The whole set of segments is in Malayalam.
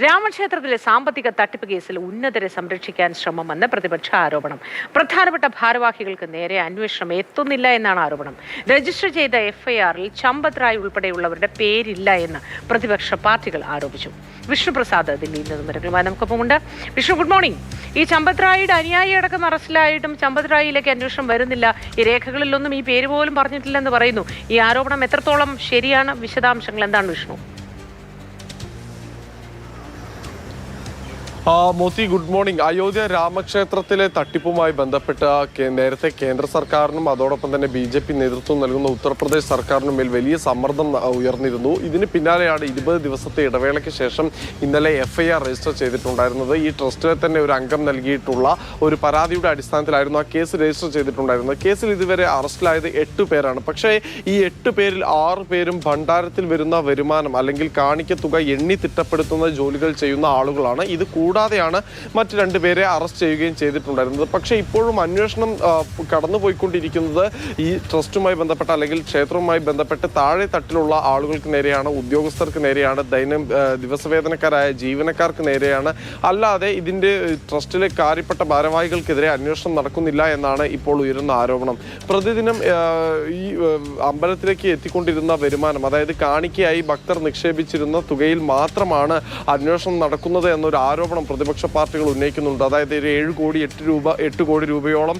രാമക്ഷേത്രത്തിലെ സാമ്പത്തിക തട്ടിപ്പ് കേസിൽ ഉന്നതരെ സംരക്ഷിക്കാൻ ശ്രമമെന്ന് പ്രതിപക്ഷ ആരോപണം. പ്രധാനപ്പെട്ട ഭാരവാഹികൾക്ക് നേരെ അന്വേഷണം എത്തുന്നില്ല എന്നാണ് ആരോപണം. രജിസ്റ്റർ ചെയ്ത എഫ്ഐആറിൽ ചമ്പത് റായ് ഉൾപ്പെടെയുള്ളവരുടെ പേരില്ല എന്ന് പ്രതിപക്ഷ പാർട്ടികൾ ആരോപിച്ചു. വിഷ്ണുപ്രസാദ് ദില്ലിയിൽ നിന്നും വിവരങ്ങളുമായി നമുക്കൊപ്പമുണ്ട്. Vishnu, good morning. ഈ ചമ്പത് റായിയുടെ അനുയായി അടക്കം അറസ്റ്റിലായിട്ടും ചമ്പത് റായിലേക്ക് അന്വേഷണം വരുന്നില്ല. ഈ രേഖകളിലൊന്നും ഈ പേര് പോലും പറഞ്ഞിട്ടില്ലെന്ന് പറയുന്നു. ഈ ആരോപണം എത്രത്തോളം ശരിയാണ്? വിശദാംശങ്ങൾ എന്താണ് വിഷ്ണു? Mothi, good morning. അയോധ്യ രാമക്ഷേത്രത്തിലെ തട്ടിപ്പുമായി ബന്ധപ്പെട്ട് നേരത്തെ കേന്ദ്ര സർക്കാരിനും അതോടൊപ്പം തന്നെ BJP നേതൃത്വം നൽകുന്ന ഉത്തർപ്രദേശ് സർക്കാരിനും മേൽ വലിയ സമ്മർദ്ദം ഉയർന്നിരുന്നു. ഇതിന് പിന്നാലെയാണ് 20 ദിവസത്തെ ഇടവേളയ്ക്ക് ശേഷം ഇന്നലെ FIR രജിസ്റ്റർ ചെയ്തിട്ടുണ്ടായിരുന്നത്. ഈ ട്രസ്റ്റിലെ തന്നെ ഒരു അംഗം നൽകിയിട്ടുള്ള ഒരു പരാതിയുടെ അടിസ്ഥാനത്തിലായിരുന്നു ആ കേസ് രജിസ്റ്റർ ചെയ്തിട്ടുണ്ടായിരുന്നത്. കേസിൽ ഇതുവരെ അറസ്റ്റിലായത് 8 പേരാണ്. പക്ഷേ ഈ 8 പേരിൽ 6 പേരും ഭണ്ഡാരത്തിൽ വരുന്ന വരുമാനം അല്ലെങ്കിൽ കാണിക്ക തുക എണ്ണി തിട്ടപ്പെടുത്തുന്ന ജോലികൾ ചെയ്യുന്ന ആളുകളാണ്. ഇത് കൂടാതെയാണ് മറ്റ് 2 പേരെ അറസ്റ്റ് ചെയ്യുകയും ചെയ്തിട്ടുണ്ടായിരുന്നത്. പക്ഷേ ഇപ്പോഴും അന്വേഷണം കടന്നുപോയിക്കൊണ്ടിരിക്കുന്നത് ഈ ട്രസ്റ്റുമായി ബന്ധപ്പെട്ട അല്ലെങ്കിൽ ക്ഷേത്രവുമായി ബന്ധപ്പെട്ട് താഴെ തട്ടിലുള്ള ആളുകൾക്ക് നേരെയാണ്, ഉദ്യോഗസ്ഥർക്ക് നേരെയാണ്, ദിവസവേതനക്കാരായ ജീവനക്കാർക്ക് നേരെയാണ്. അല്ലാതെ ഇതിൻ്റെ ട്രസ്റ്റിലെ കാര്യപ്പെട്ട ഭാരവാഹികൾക്കെതിരെ അന്വേഷണം നടക്കുന്നില്ല എന്നാണ് ഇപ്പോൾ ഉയരുന്ന ആരോപണം. പ്രതിദിനം ഈ അമ്പലത്തിലേക്ക് എത്തിക്കൊണ്ടിരുന്ന വരുമാനം, അതായത് കാണിക്കയായി ഭക്തർ നിക്ഷേപിച്ചിരുന്ന തുകയിൽ മാത്രമാണ് അന്വേഷണം നടക്കുന്നത് എന്നൊരു ആരോപണം പ്രതിപക്ഷ പാർട്ടികൾ ഉന്നയിക്കുന്നുണ്ട്. അതായത് 8 കോടി രൂപയോളം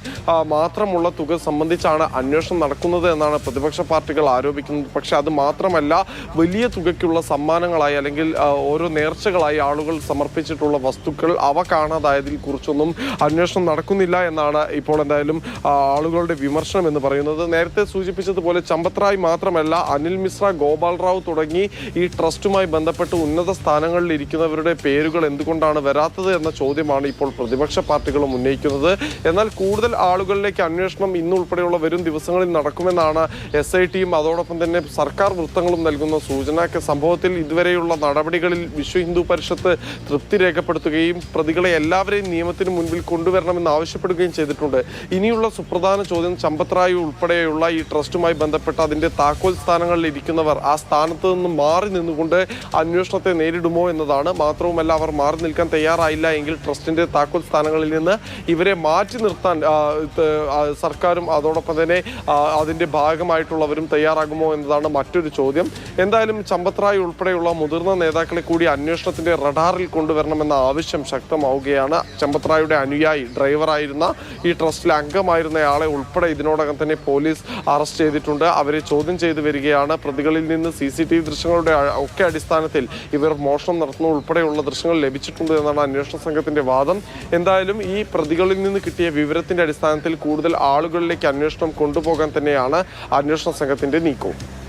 മാത്രമുള്ള തുക സംബന്ധിച്ചാണ് അന്വേഷണം നടക്കുന്നത് എന്നാണ് പ്രതിപക്ഷ പാർട്ടികൾ ആരോപിക്കുന്നത്. പക്ഷെ അത് മാത്രമല്ല, വലിയ തുകയ്ക്കുള്ള സമ്മാനങ്ങളായി അല്ലെങ്കിൽ ഓരോ നേർച്ചകളായി ആളുകൾ സമർപ്പിച്ചിട്ടുള്ള വസ്തുക്കൾ അവ കാണാതായതിൽ കുറിച്ചൊന്നും അന്വേഷണം നടക്കുന്നില്ല എന്നാണ് ഇപ്പോൾ എന്തായാലും ആളുകളുടെ വിമർശനം എന്ന് പറയുന്നത്. നേരത്തെ സൂചിപ്പിച്ചതുപോലെ ചമ്പത് റായ് മാത്രമല്ല, അനിൽ മിശ്ര, ഗോപാൽ റാവു തുടങ്ങി ഈ ട്രസ്റ്റുമായി ബന്ധപ്പെട്ട് ഉന്നത സ്ഥാനങ്ങളിൽ ഇരിക്കുന്നവരുടെ പേരുകൾ എന്തുകൊണ്ടാണ് വരാത്തത് എന്ന ചോദ്യമാണ് ഇപ്പോൾ പ്രതിപക്ഷ പാർട്ടികളും ഉന്നയിക്കുന്നത്. എന്നാൽ കൂടുതൽ ആളുകളിലേക്ക് അന്വേഷണം ഇന്നുൾപ്പെടെയുള്ള വരും ദിവസങ്ങളിൽ നടക്കുമെന്നാണ് SITയും അതോടൊപ്പം തന്നെ സർക്കാർ വൃത്തങ്ങളും നൽകുന്ന സൂചന. സംഭവത്തിൽ ഇതുവരെയുള്ള നടപടികളിൽ വിശ്വ ഹിന്ദു പരിഷത്ത് തൃപ്തി രേഖപ്പെടുത്തുകയും പ്രതികളെ എല്ലാവരെയും നിയമത്തിന് മുൻപിൽ കൊണ്ടുവരണമെന്ന് ആവശ്യപ്പെടുകയും ചെയ്തിട്ടുണ്ട്. ഇനിയുള്ള സുപ്രധാന ചോദ്യം ചമ്പത് റായ് ഉൾപ്പെടെയുള്ള ഈ ട്രസ്റ്റുമായി ബന്ധപ്പെട്ട് അതിൻ്റെ താക്കോൽ സ്ഥാനങ്ങളിൽ ഇരിക്കുന്നവർ ആ സ്ഥാനത്ത് നിന്ന് മാറി നിന്നുകൊണ്ട് അന്വേഷണത്തെ നേരിടുമോ എന്നതാണ്. മാത്രവുമല്ല, അവർ മാറി നിൽക്കാൻ തയ്യാറായില്ല എങ്കിൽ ട്രസ്റ്റിന്റെ താക്കോൽ സ്ഥാനങ്ങളിൽ നിന്ന് ഇവരെ മാറ്റി നിർത്താൻ സർക്കാരും അതോടൊപ്പം തന്നെ അതിന്റെ ഭാഗമായിട്ടുള്ളവരും തയ്യാറാകുമോ എന്നതാണ് മറ്റൊരു ചോദ്യം. എന്തായാലും ചമ്പത് റായ് ഉൾപ്പെടെയുള്ള മുതിർന്ന നേതാക്കളെ കൂടി അന്വേഷണത്തിന്റെ റഡാറിൽ കൊണ്ടുവരണമെന്ന ആവശ്യം ശക്തമാവുകയാണ്. ചമ്പത് റായുടെ അനുയായി, ഡ്രൈവറായിരുന്ന, ഈ ട്രസ്റ്റിലെ അംഗമായിരുന്നയാളെ ഉൾപ്പെടെ ഇതിനോടകം തന്നെ പോലീസ് അറസ്റ്റ് ചെയ്തിട്ടുണ്ട്. അവരെ ചോദ്യം ചെയ്തു വരികയാണ്. പ്രതികളിൽ നിന്ന് CCTV ദൃശ്യങ്ങളുടെ ഒക്കെ അടിസ്ഥാനത്തിൽ ഇവർ മോഷണം നടത്തുന്ന ഉൾപ്പെടെയുള്ള ദൃശ്യങ്ങൾ ലഭിച്ചിട്ടുണ്ട് എന്നാണ് അന്വേഷണ സംഘത്തിന്റെ വാദം. എന്തായാലും ഈ പ്രതികളിൽ നിന്ന് കിട്ടിയ വിവരത്തിന്റെ അടിസ്ഥാനത്തിൽ കൂടുതൽ ആളുകളിലേക്ക് അന്വേഷണം കൊണ്ടുപോകാൻ തന്നെയാണ് അന്വേഷണ സംഘത്തിന്റെ നീക്കവും.